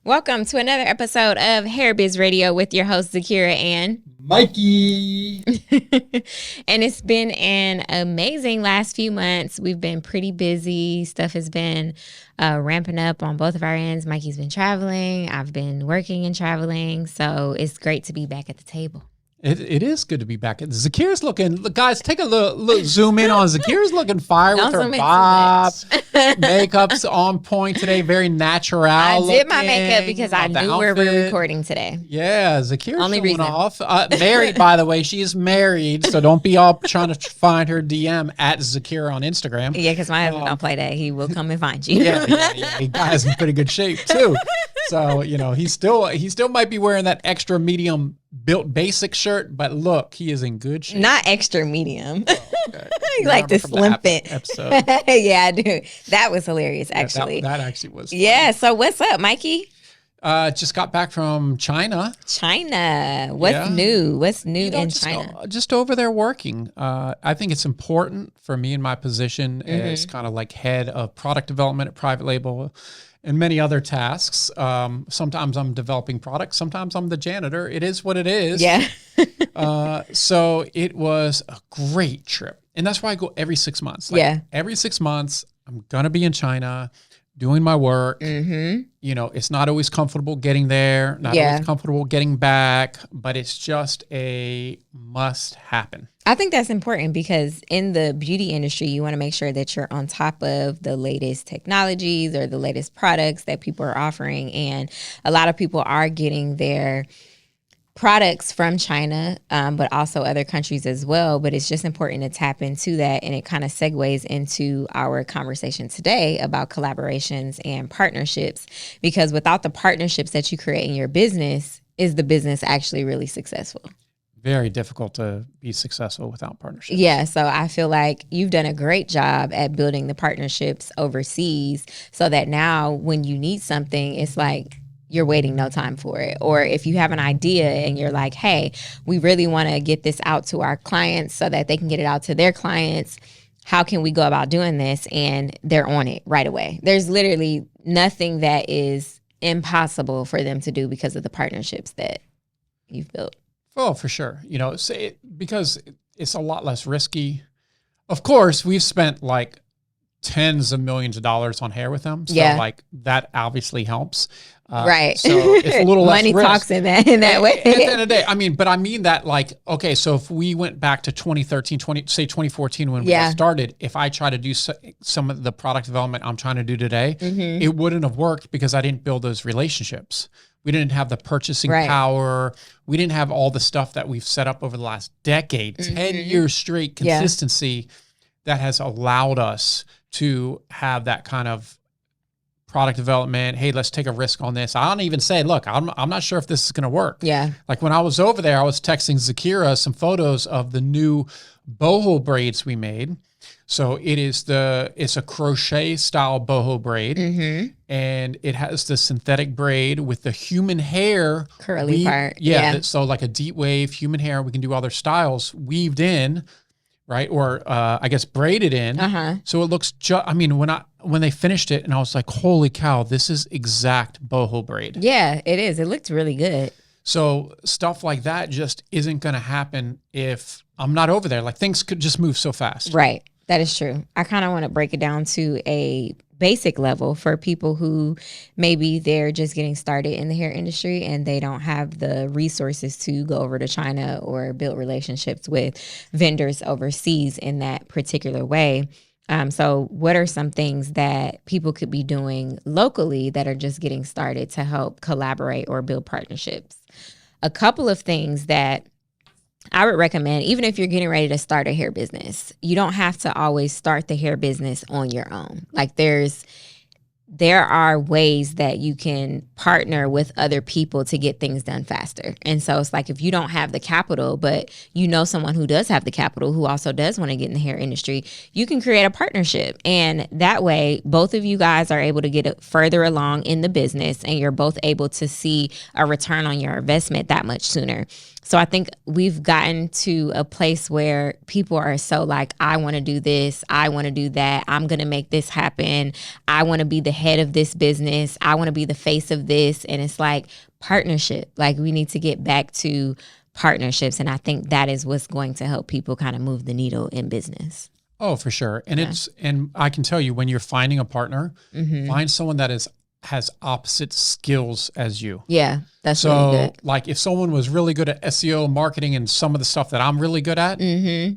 Welcome to another episode of Hair Biz Radio with your host, Zakiyrah and Mikay. And it's been an amazing last few months. We've been pretty busy. Stuff has been ramping up on both of our ends. Mikey's been traveling. I've been working and traveling. So it's great to be back at the table. It is good to be back. Zakiyrah's looking, guys, take a look zoom in on Zakiyrah's looking fire with her bob. Makeup's on point today, very natural. I did my makeup because I knew we were recording today. Yeah, Zakiyrah's showing off. Married, by the way. She is married, so don't be all trying to find her DM at Zakiyrah on Instagram. Yeah, because my husband don't play that. He will come and find you. Yeah. He guy's in pretty good shape, too. So, he still might be wearing that extra medium built basic shirt, but look, he is in good shape. Not extra medium. Oh, okay. You like to slim fit. Episode. Yeah, I do. That was hilarious, actually. That actually was funny. Yeah, so what's up, Mikey? Just got back from China. What's new? What's new in China? Just over there working. I think it's important for me in my position as kind of like head of product development at private label and many other tasks. Sometimes I'm developing products. Sometimes I'm the janitor. It is what it is. Yeah. So it was a great trip. And that's why I go every 6 months. Every 6 months, I'm going to be in China doing my work. It's not always comfortable getting there, not always comfortable getting back, but it's just a must happen. I think that's important because in the beauty industry, you want to make sure that you're on top of the latest technologies or the latest products that people are offering. And a lot of people are getting their products from China, but also other countries as well. But it's just important to tap into that. And it kind of segues into our conversation today about collaborations and partnerships, because without the partnerships that you create in your business, is the business actually really successful? Very difficult to be successful without partnerships. Yeah, so I feel like you've done a great job at building the partnerships overseas so that now when you need something, it's like you're waiting no time for it. Or if you have an idea and you're like, hey, we really want to get this out to our clients so that they can get it out to their clients, how can we go about doing this? And they're on it right away. There's literally nothing that is impossible for them to do because of the partnerships that you've built. Oh, for sure. Because it's a lot less risky. Of course, we've spent like tens of millions of dollars on hair with them. So like that obviously helps. Right. So it's a little less money risk. Talks in that way. At the end of the day, I mean that like, okay, so if we went back to 2013, 2014 when we got started, if I try to do some of the product development I'm trying to do today, it wouldn't have worked because I didn't build those relationships. We didn't have the purchasing power. We didn't have all the stuff that we've set up over the last decade, 10 years straight consistency that has allowed us to have that kind of product development. Hey, let's take a risk on this. I don't even say, look, I'm not sure if this is going to work. Yeah. Like when I was over there, I was texting Zakiyrah some photos of the new boho braids we made. So it's a crochet style boho braid, and it has the synthetic braid with the human hair curly part. So like a deep wave human hair. We can do other styles weaved in, right? Or I guess braided in. So it looks when they finished it, and I was like, holy cow, this is exact boho braid. Yeah, it is. It looked really good. So stuff like that just isn't going to happen if I'm not over there. Like things could just move so fast. Right. That is true. I kind of want to break it down to a basic level for people who maybe they're just getting started in the hair industry and they don't have the resources to go over to China or build relationships with vendors overseas in that particular way. So what are some things that people could be doing locally that are just getting started to help collaborate or build partnerships? A couple of things that I would recommend, even if you're getting ready to start a hair business, you don't have to always start the hair business on your own. Like there are ways that you can partner with other people to get things done faster. And so it's like if you don't have the capital, but you know someone who does have the capital who also does want to get in the hair industry, you can create a partnership. And that way, both of you guys are able to get further along in the business and you're both able to see a return on your investment that much sooner. So I think we've gotten to a place where people are so like, I want to do this, I want to do that, I'm going to make this happen, I want to be the head of this business. I want to be the face of this. And it's like partnership. Like we need to get back to partnerships. And I think that is what's going to help people kind of move the needle in business. Oh, for sure. And and I can tell you, when you're finding a partner, find someone that has opposite skills as you. Yeah, that's really good. Like if someone was really good at SEO, marketing, and some of the stuff that I'm really good at,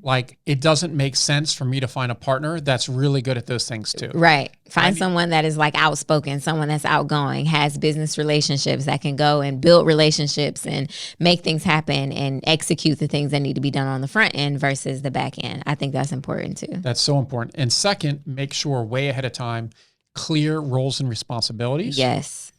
like it doesn't make sense for me to find a partner that's really good at those things too. Right. Find someone that is like outspoken, someone that's outgoing, has business relationships, that can go and build relationships and make things happen and execute the things that need to be done on the front end versus the back end. I think that's important too. That's so important. And second, make sure way ahead of time, clear roles and responsibilities. Yes.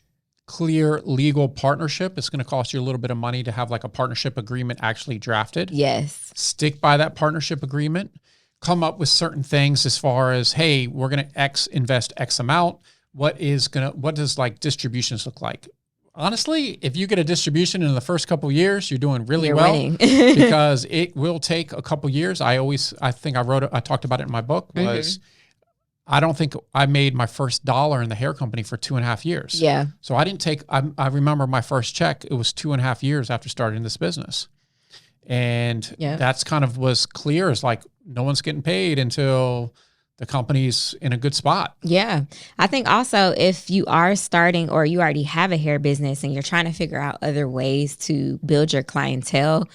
Clear legal partnership. It's going to cost you a little bit of money to have like a partnership agreement actually drafted. Yes. Stick by that partnership agreement. Come up with certain things as far as, hey, we're going to invest X amount. What does like distributions look like? Honestly, if you get a distribution in the first couple of years, you're doing really well winning. because it will take a couple of years. I talked about it in my book was, I don't think I made my first dollar in the hair company for 2.5 years. Yeah. So I remember my first check, it was 2.5 years after starting this business. And that's kind of was clear as like, no one's getting paid until the company's in a good spot. Yeah. I think also if you are starting or you already have a hair business and you're trying to figure out other ways to build your clientele,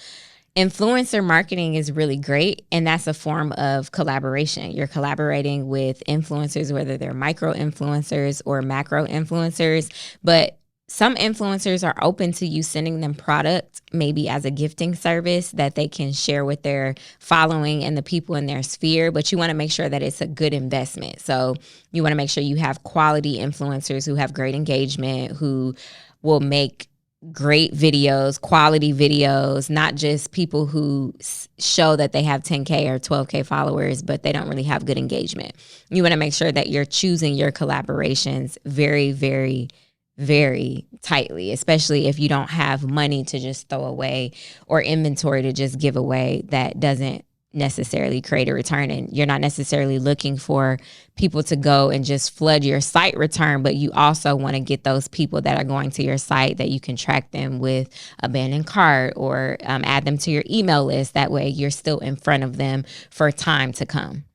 influencer marketing is really great, and that's a form of collaboration. You're collaborating with influencers, whether they're micro influencers or macro influencers, but some influencers are open to you sending them product, maybe as a gifting service that they can share with their following and the people in their sphere, but you want to make sure that it's a good investment. So you want to make sure you have quality influencers who have great engagement, who will make great videos, quality videos, not just people who show that they have 10K or 12K followers, but they don't really have good engagement. You want to make sure that you're choosing your collaborations very, very, very tightly, especially if you don't have money to just throw away or inventory to just give away that doesn't necessarily create a return. And you're not necessarily looking for people to go and just flood your site return, but you also want to get those people that are going to your site that you can track them with abandoned cart or add them to your email list. That way you're still in front of them for time to come.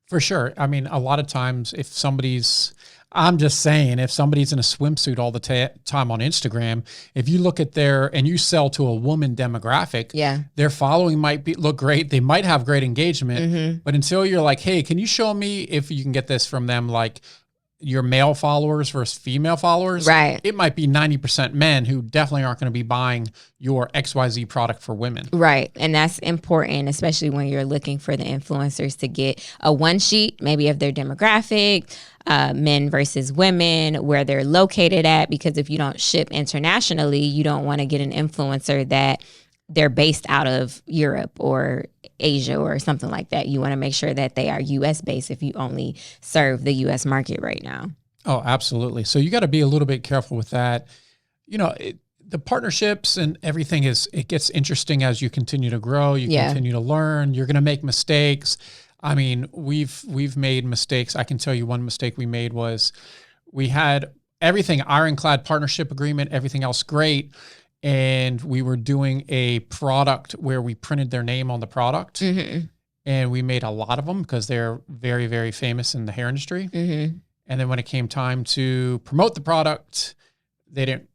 For sure. I mean, a lot of times if somebody's in a swimsuit all the time on Instagram, if you look at and you sell to a woman demographic, their following might look great. They might have great engagement, but until you're like, hey, can you show me if you can get this from them, like your male followers versus female followers, right? It might be 90% men who definitely aren't going to be buying your XYZ product for women. Right. And that's important, especially when you're looking for the influencers to get a one sheet, maybe of their demographic, men versus women, where they're located at, because if you don't ship internationally, you don't want to get an influencer that they're based out of Europe or Asia or something like that. You want to make sure that they are US based if you only serve the US market right now. Oh, absolutely. So you got to be a little bit careful with that. You know, the partnerships and everything it gets interesting as you continue to grow, you continue to learn, you're going to make mistakes. I mean, we've made mistakes. I can tell you one mistake we made was we had everything ironclad partnership agreement, everything else great. And we were doing a product where we printed their name on the product, and we made a lot of them because they're very, very famous in the hair industry. And then when it came time to promote the product, they didn't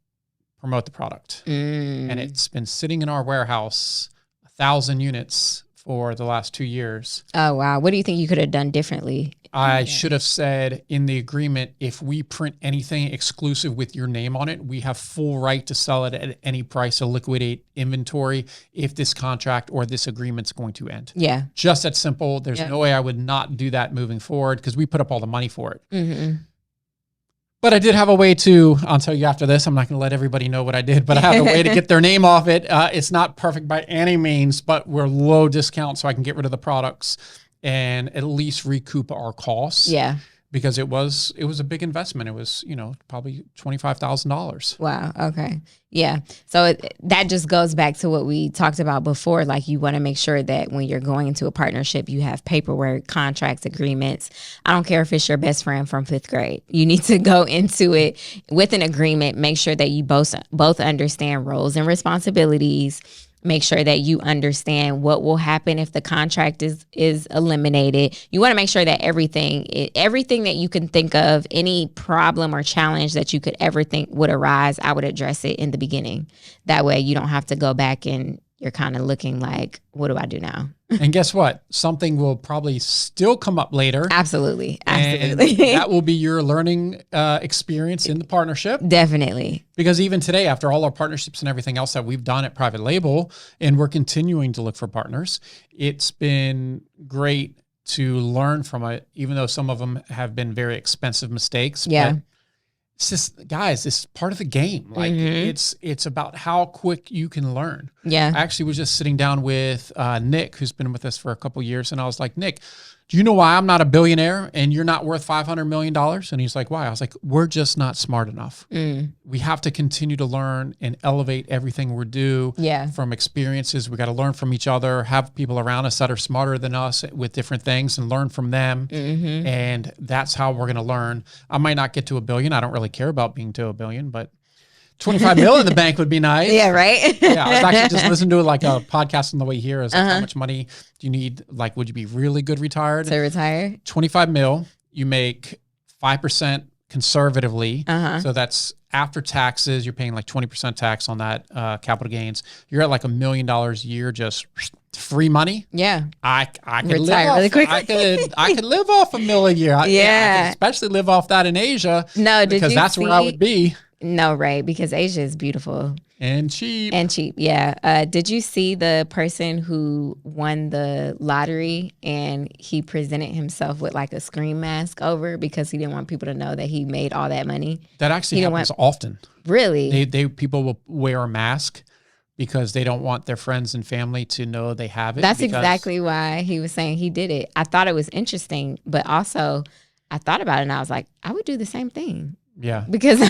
promote the product. And it's been sitting in our warehouse, 1,000 units for the last 2 years. Oh, wow. What do you think you could have done differently? I should have said in the agreement, if we print anything exclusive with your name on it, we have full right to sell it at any price to liquidate inventory if this contract or this agreement's going to end. Yeah. Just that simple. There's no way I would not do that moving forward because we put up all the money for it. But I did have a way I'll tell you after this, I'm not going to let everybody know what I did, but I have a way to get their name off it. It's not perfect by any means, but we're low discount so I can get rid of the products and at least recoup our costs. Yeah. because it was a big investment. It was, probably $25,000. Wow. Okay. Yeah. So that just goes back to what we talked about before. Like, you want to make sure that when you're going into a partnership, you have paperwork, contracts, agreements. I don't care if it's your best friend from 5th grade. You need to go into it with an agreement. Make sure that you both understand roles and responsibilities. Make sure that you understand what will happen if the contract is eliminated. You want to make sure that everything that you can think of, any problem or challenge that you could ever think would arise, I would address it in the beginning. That way you don't have to go back and you're kind of looking like, what do I do now? And guess what? Something will probably still come up later. Absolutely. And that will be your learning experience in the partnership. Definitely. Because even today, after all our partnerships and everything else that we've done at Private Label, and we're continuing to look for partners, it's been great to learn from it, even though some of them have been very expensive mistakes. Yeah. But it's just, guys, it's part of the game. Like, it's about how quick you can learn. Yeah. I actually was just sitting down with Nick, who's been with us for a couple of years. And I was like, Nick, do you know why I'm not a billionaire and you're not worth $500 million? And he's like, why? I was like, we're just not smart enough. We have to continue to learn and elevate everything we do from experiences. We got to learn from each other, have people around us that are smarter than us with different things and learn from them. And that's how we're going to learn. I might not get to $1 billion. I don't really care about being to $1 billion, but 25 mil in the bank would be nice. Yeah, right? Yeah, I was actually just listening to like a podcast on the way here. Is like, how much money do you need? Like, would you be really good retired? To retire? 25 mil, you make 5% conservatively. So that's after taxes, you're paying like 20% tax on that capital gains. You're at like $1 million a year, just free money. Yeah. I could retire live off, really quickly. I could live off $1 million a year. I could especially live off that in Asia. No, because that's where I would be. No, right, because Asia is beautiful. And cheap. Yeah. Did you see the person who won the lottery and he presented himself with like a scream mask over because he didn't want people to know that he made all that money? That actually happens often. Really? People will wear a mask because they don't want their friends and family to know they have it. That's exactly why he was saying he did it. I thought it was interesting, but also I thought about it and I was like, I would do the same thing. Yeah. Because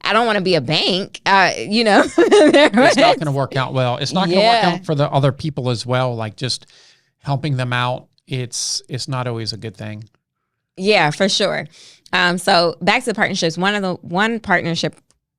I don't want to be a bank, It's not going to work out well. It's not going to work out for the other people as well. Like, just helping them out, it's not always a good thing. Yeah, for sure. So back to the partnerships. One partnership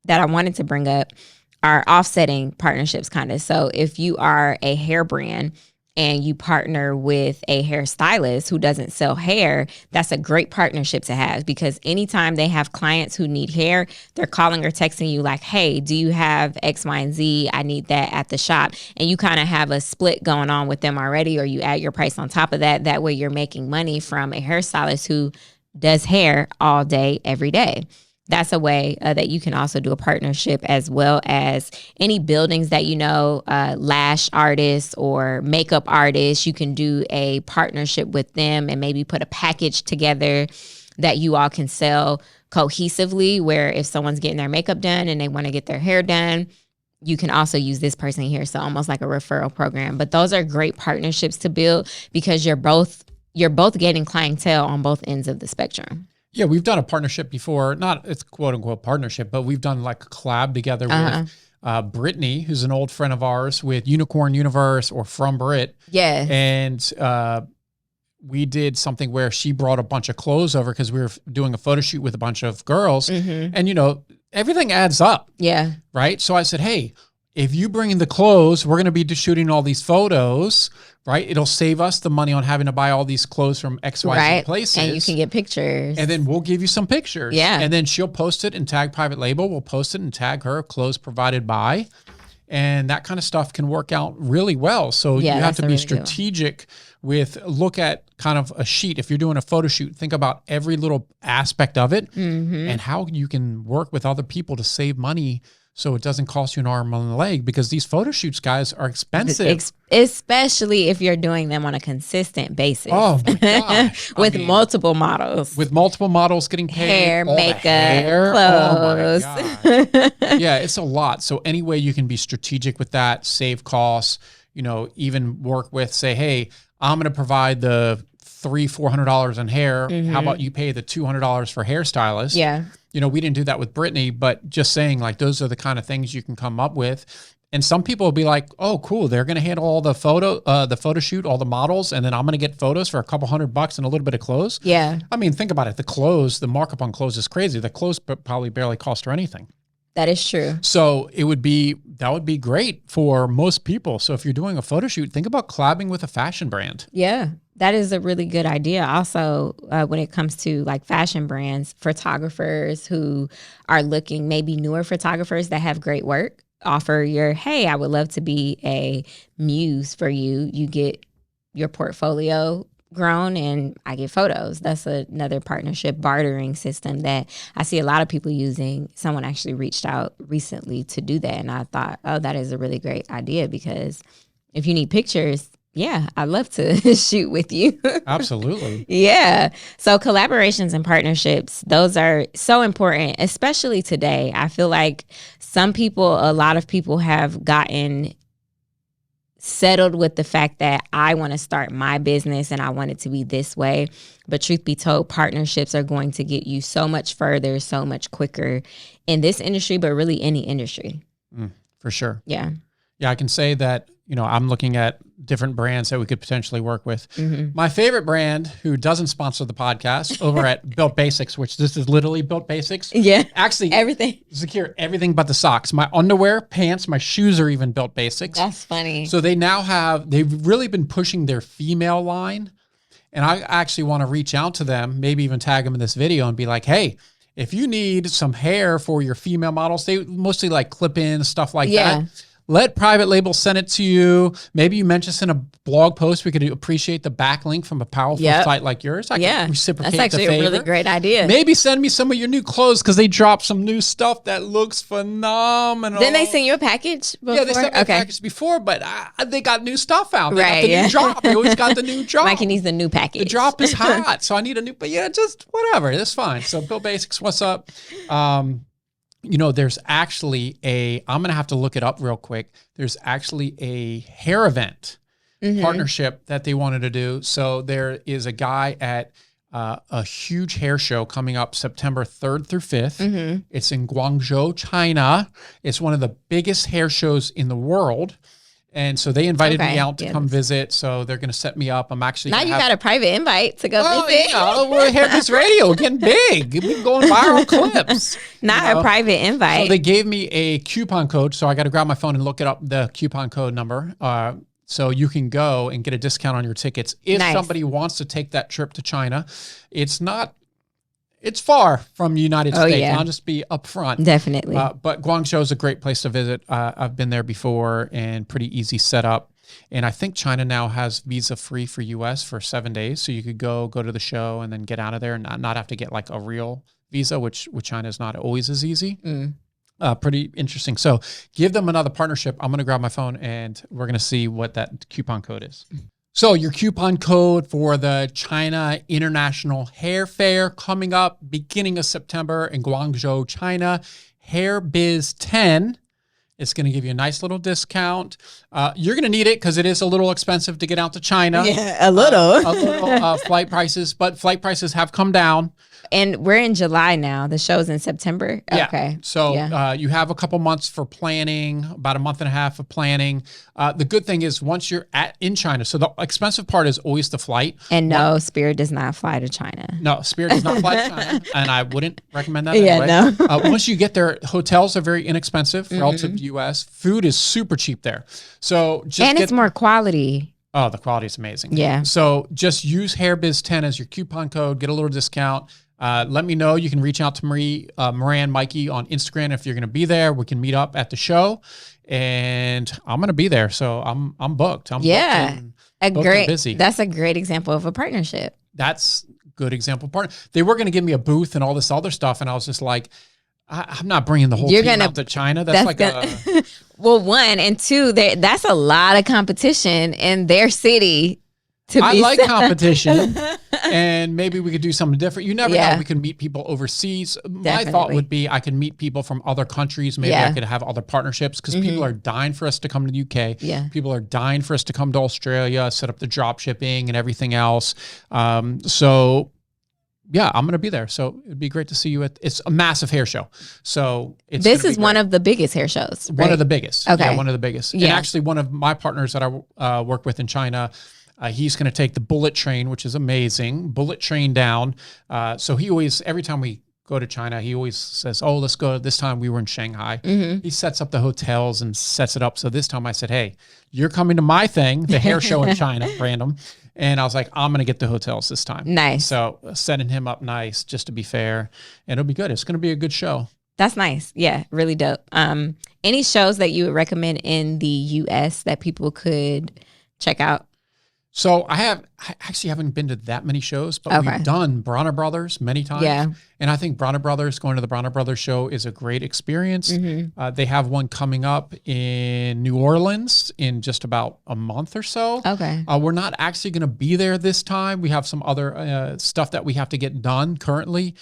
that I wanted to bring up are offsetting partnerships, kind of. So if you are a hair brand and you partner with a hairstylist who doesn't sell hair, that's a great partnership to have, because anytime they have clients who need hair, they're calling or texting you like, hey, do you have X, Y, and Z? I need that at the shop. And you kind of have a split going on with them already, or you add your price on top of that. That way you're making money from a hairstylist who does hair all day, every day. That's a way that you can also do a partnership, as well as any buildings that lash artists or makeup artists. You can do a partnership with them and maybe put a package together that you all can sell cohesively, where if someone's getting their makeup done and they want to get their hair done, you can also use this person here. So almost like a referral program. But those are great partnerships to build because you're both getting clientele on both ends of the spectrum. Yeah, we've done a partnership before. It's quote unquote partnership, but we've done like a collab together with Brittany, who's an old friend of ours, with Unicorn Universe or From Brit. Yeah. And we did something where she brought a bunch of clothes over because we were doing a photo shoot with a bunch of girls. And, everything adds up. Yeah. Right. So I said, hey, if you bring in the clothes, we're going to be shooting all these photos, right? It'll save us the money on having to buy all these clothes from XYZ places. And you can get pictures. And then we'll give you some pictures. Yeah. And then she'll post it and tag Private Label. We'll post it and tag her, clothes provided by. And that kind of stuff can work out really well. So you have to be strategic with, look at kind of a sheet. If you're doing a photo shoot, think about every little aspect of it and how you can work with other people to save money so it doesn't cost you an arm and a leg, because these photo shoots, guys, are expensive. Especially if you're doing them on a consistent basis. Oh, my gosh. With multiple models. With multiple models getting paid. Hair, makeup, clothes. Oh, my gosh. Yeah, it's a lot. So any way you can be strategic with that, save costs, even work with, say, hey, I'm going to provide the $300-$400 in hair. How about you pay the $200 for hairstylist? Yeah. You know, we didn't do that with Brittany, but just saying like, those are the kind of things you can come up with. And some people will be like, oh, cool. They're going to handle all the photo shoot, all the models. And then I'm going to get photos for a couple $100 and a little bit of clothes. Yeah. I mean, think about it. The markup on clothes is crazy. The clothes probably barely cost her anything. That is true. So that would be great for most people. So if you're doing a photo shoot, think about collabing with a fashion brand. Yeah, that is a really good idea. Also, when it comes to like fashion brands, photographers who are looking, maybe newer photographers that have great work, offer hey, I would love to be a muse for you. You get your portfolio grown and I get photos. That's another partnership bartering system that I see a lot of people using. Someone actually reached out recently to do that, and I thought, oh, that is a really great idea, because if you need pictures, yeah, I'd love to shoot with you. Absolutely. Yeah. So collaborations and partnerships, those are so important, especially today. I feel like a lot of people have gotten settled with the fact that I want to start my business and I want it to be this way. But truth be told, partnerships are going to get you so much further, so much quicker in this industry, but really any industry. For sure. Yeah. Yeah, I can say that, I'm looking at different brands that we could potentially work with. My favorite brand, who doesn't sponsor the podcast, over at Built Basics, which this is literally Built Basics. Yeah. Actually, everything. Zakiyrah, everything but the socks. My underwear, pants, my shoes are even Built Basics. That's funny. So they've really been pushing their female line. And I actually want to reach out to them, maybe even tag them in this video and be like, hey, if you need some hair for your female models, they mostly like clip-in, stuff like that. Let Private Label send it to you. Maybe you mention this in a blog post. We could appreciate the backlink from a powerful site like yours. I can reciprocate the favor. That's actually a really great idea. Maybe send me some of your new clothes, because they dropped some new stuff that looks phenomenal. Didn't they send you a package before? Yeah, they sent me a package before, but they got new stuff out. They got the Right, new drop. They always got the new drop. Mikey needs a new package. The drop is hot, so I need a new, but just whatever. That's fine. So Built Basics, what's up? There's actually I'm going to have to look it up real quick. There's actually a hair event partnership that they wanted to do. So there is a guy at a huge hair show coming up September 3rd through 5th. It's in Guangzhou, China. It's one of the biggest hair shows in the world. And so they invited me out to come visit. So they're going to set me up. I'm actually now you got a private invite to go visit. We're Hair Biz Radio, getting big. We're going viral clips. Not a private invite. So they gave me a coupon code. So I got to grab my phone and look it up, the coupon code number. So you can go and get a discount on your tickets if somebody wants to take that trip to China. It's far from the United States. Yeah. I'll just be upfront. Definitely. But Guangzhou is a great place to visit. I've been there before, and pretty easy setup. And I think China now has visa free for US for 7 days. So you could go to the show and then get out of there and not have to get like a real visa, which with China is not always as easy. Pretty interesting. So give them another partnership. I'm going to grab my phone and we're going to see what that coupon code is. So your coupon code for the China International Hair Fair coming up beginning of September in Guangzhou, China, HairBiz10. It's going to give you a nice little discount. You're going to need it because it is a little expensive to get out to China. Yeah, a little. Flight prices, but flight prices have come down. And we're in July now. The show's in September. Yeah. Okay. So you have a couple months for planning, about a month and a half of planning. The good thing is once you're in China, so the expensive part is always the flight. And no, Spirit does not fly to China. No, Spirit does not fly to China. And I wouldn't recommend that anyway. Yeah, no. Once you get there, hotels are very inexpensive relative to US. Food is super cheap there. So it's more quality. Oh, the quality is amazing. Yeah. So just use HairBiz10 as your coupon code, get a little discount. Let me know. You can reach out to Moran, Mikey on Instagram if you're going to be there. We can meet up at the show, and I'm going to be there. So I'm booked. I'm booked and busy. That's a great example of a partnership. That's a good example. They were going to give me a booth and all this other stuff, and I was just like, I'm not bringing the whole team out to China. Well, one and two, that's a lot of competition in their city. I like competition, and maybe we could do something different. You never know. We can meet people overseas. My thought would be I can meet people from other countries. Maybe I could have other partnerships because people are dying for us to come to the UK. Yeah. People are dying for us to come to Australia, set up the drop shipping and everything else. So yeah, I'm going to be there. So it'd be great to see you it's a massive hair show. So this is one of the biggest hair shows, right? One of the biggest. Okay. Yeah, one of the biggest. Yeah. And actually one of my partners that I work with in China, he's going to take the bullet train, which is amazing. Bullet train down. So he always, every time we go to China, he always says, oh, let's go. This time we were in Shanghai. He sets up the hotels and sets it up. So this time I said, hey, you're coming to my thing, the hair show in China, random. And I was like, I'm going to get the hotels this time. Nice. So setting him up nice, just to be fair. And it'll be good. It's going to be a good show. That's nice. Yeah, really dope. Any shows that you would recommend in the U.S. that people could check out? So I actually haven't been to that many shows, but we've done Bronner Brothers many times. Yeah. And I think Bronner Brothers, going to the Bronner Brothers show is a great experience. They have one coming up in New Orleans in just about a month or so. Okay. We're not actually going to be there this time. We have some other stuff that we have to get done currently.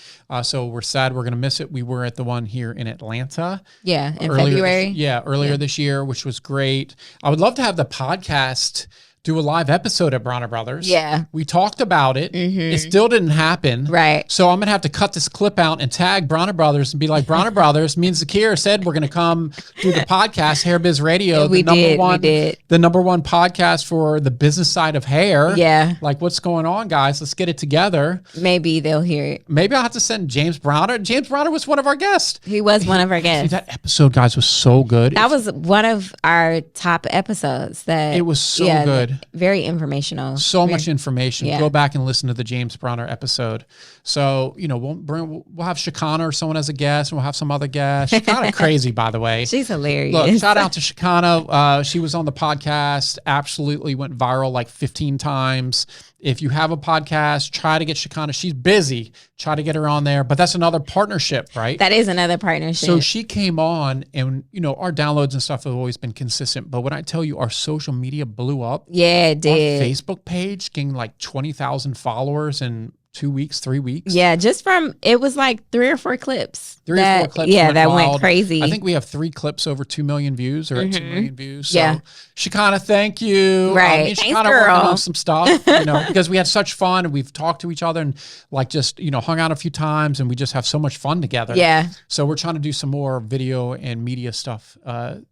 So we're sad we're going to miss it. We were at the one here in Atlanta. Yeah, in February. Earlier this year, which was great. I would love to have the podcast do a live episode at Bronner Brothers. Yeah. We talked about it. It still didn't happen. Right. So I'm going to have to cut this clip out and tag Bronner Brothers and be like, Bronner Brothers, me and Zakiyrah said we're going to come do the podcast, Hair Biz Radio. We did. The number one podcast for the business side of hair. Yeah. Like, what's going on, guys? Let's get it together. Maybe they'll hear it. Maybe I'll have to send James Browner. James Browner was one of our guests. He was one of our guests. That episode, guys, was so good. That was one of our top episodes. It was so good. Very informational. So much information. Go back and listen to the James Browner episode. So, we'll have Shekinah or someone as a guest, and we'll have some other guests. Shekinah crazy, by the way. She's hilarious. Look, shout out to Shekinah. She was on the podcast, absolutely went viral like 15 times. If you have a podcast, try to get Shekinah. She's busy. Try to get her on there. But that's another partnership, right? That is another partnership. So she came on, and, our downloads and stuff have always been consistent. But when I tell you our social media blew up. Yeah, it did. Our Facebook page gained like 20,000 followers in 2 weeks, 3 weeks. Yeah, it was like 3 or 4 clips. 3 or 4 clips. Yeah, that went crazy. I think we have 3 clips over 2 million views or 2 million views. So Shekinah, thank you. Right. Thanks, Shekinah, working on some stuff, because we had such fun and we've talked to each other and like just, hung out a few times and we just have so much fun together. Yeah. So we're trying to do some more video and media stuff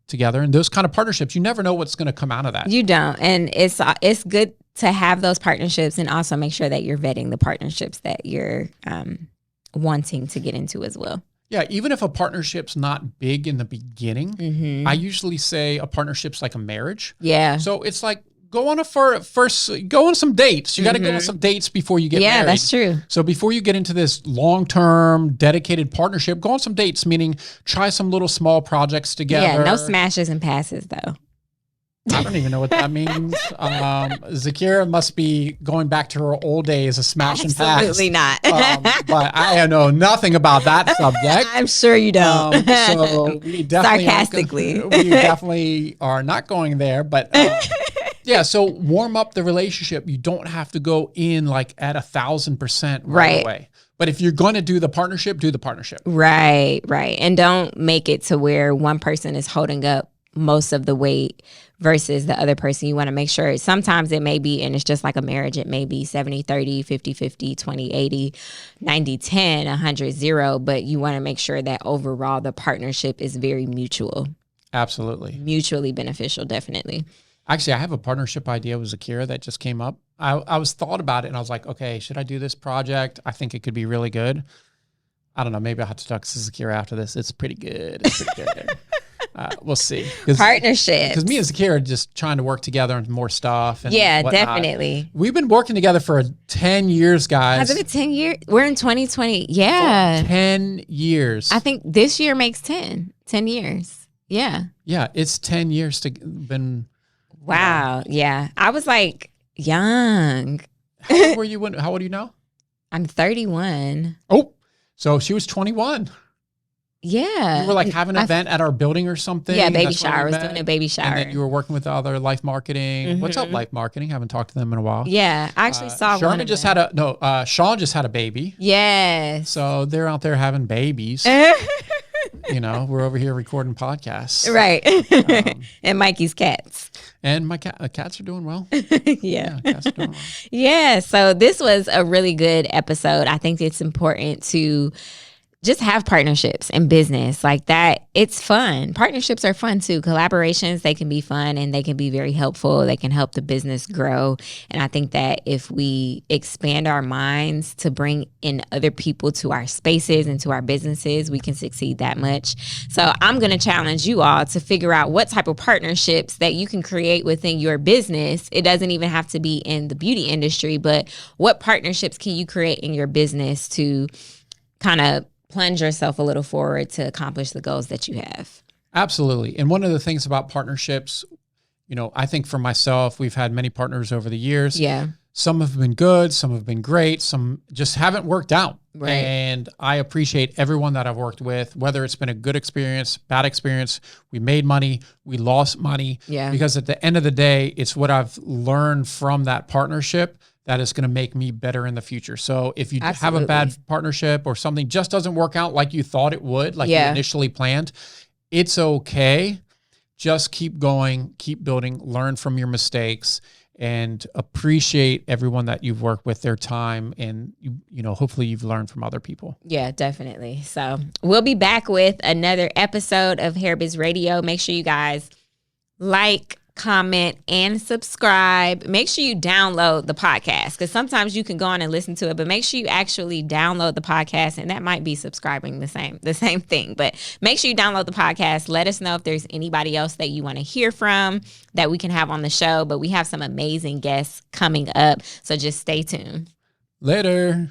together, and those kind of partnerships, you never know what's going to come out of that. You don't. And it's good to have those partnerships and also make sure that you're vetting the partnerships that you're wanting to get into as well. Yeah, even if a partnership's not big in the beginning, I usually say a partnership's like a marriage. Yeah. So it's like go on go on some dates. You got to go on some dates before you get married. Yeah, that's true. So before you get into this long-term dedicated partnership, go on some dates, meaning try some little small projects together. Yeah, no smashes and passes though. I don't even know what that means. Zakiyrah must be going back to her old days of smash and pass. Absolutely not. But I know nothing about that subject. I'm sure you don't. So we definitely sarcastically. We definitely are not going there. But yeah, so warm up the relationship. You don't have to go in like at 1,000% right away. But if you're going to do the partnership, do the partnership. Right. And don't make it to where one person is holding up most of the weight versus the other person. You want to make sure sometimes it may be, and it's just like a marriage, it may be 70-30, 50-50, 20-80, 90-10, 100-0, but you want to make sure that overall the partnership is very mutual. Absolutely. Mutually beneficial, definitely. Actually, I have a partnership idea with Zakiyrah that just came up. I was thought about it and I was like, okay, should I do this project? I think it could be really good. I don't know. Maybe I'll have to talk to Zakiyrah after this. It's pretty good. We'll see. Partnership. Because me and Zakiyrah are just trying to work together on more stuff. And yeah, whatnot. Definitely. We've been working together for 10 years, guys. Has it been 10 years? We're in 2020. Yeah. 10 years. I think this year makes 10 years. Yeah. Yeah, it's 10 years been. Wow. Yeah. I was like young. How old were you how old are you now? I'm 31. Oh, so she was 21. Yeah. You were like having an event at our building or something. Yeah, baby shower. I was doing a baby shower. And then you were working with the other Life Marketing. Mm-hmm. What's up, Life Marketing? Haven't talked to them in a while. Yeah, I actually saw Sean one. Sean just had a baby. Yes. So they're out there having babies. You know, we're over here recording podcasts. Right. And Mikey's cats. And my cats are doing well. Yeah. Cats are doing well. Yeah. So this was a really good episode. I think it's important to just have partnerships in business like that. It's fun. Partnerships are fun too. Collaborations, they can be fun and they can be very helpful. They can help the business grow. And I think that if we expand our minds to bring in other people to our spaces and to our businesses, we can succeed that much. So I'm going to challenge you all to figure out what type of partnerships that you can create within your business. It doesn't even have to be in the beauty industry, but what partnerships can you create in your business to kind of plunge yourself a little forward to accomplish the goals that you have? Absolutely. And one of the things about partnerships, you know, I think for myself, we've had many partners over the years. Yeah. Some have been good, some have been great, some just haven't worked out. Right. And I appreciate everyone that I've worked with, whether it's been a good experience, bad experience, we made money, we lost money. Yeah. Because at the end of the day, it's what I've learned from that partnership that is going to make me better in the future. So if you have a bad partnership or something just doesn't work out like you thought it would, like you initially planned, it's okay. Just keep going, keep building, learn from your mistakes, and appreciate everyone that you've worked with, their time, and you know, hopefully you've learned from other people. Yeah, definitely. So we'll be back with another episode of Hair Biz Radio. Make sure you guys like, comment, and subscribe. Make sure you download the podcast, because sometimes you can go on and listen to it, but make sure you actually download the podcast, and that might be subscribing the same thing. But make sure you download the podcast. Let us know if there's anybody else that you want to hear from that we can have on the show. But we have some amazing guests coming up, so just stay tuned. Later.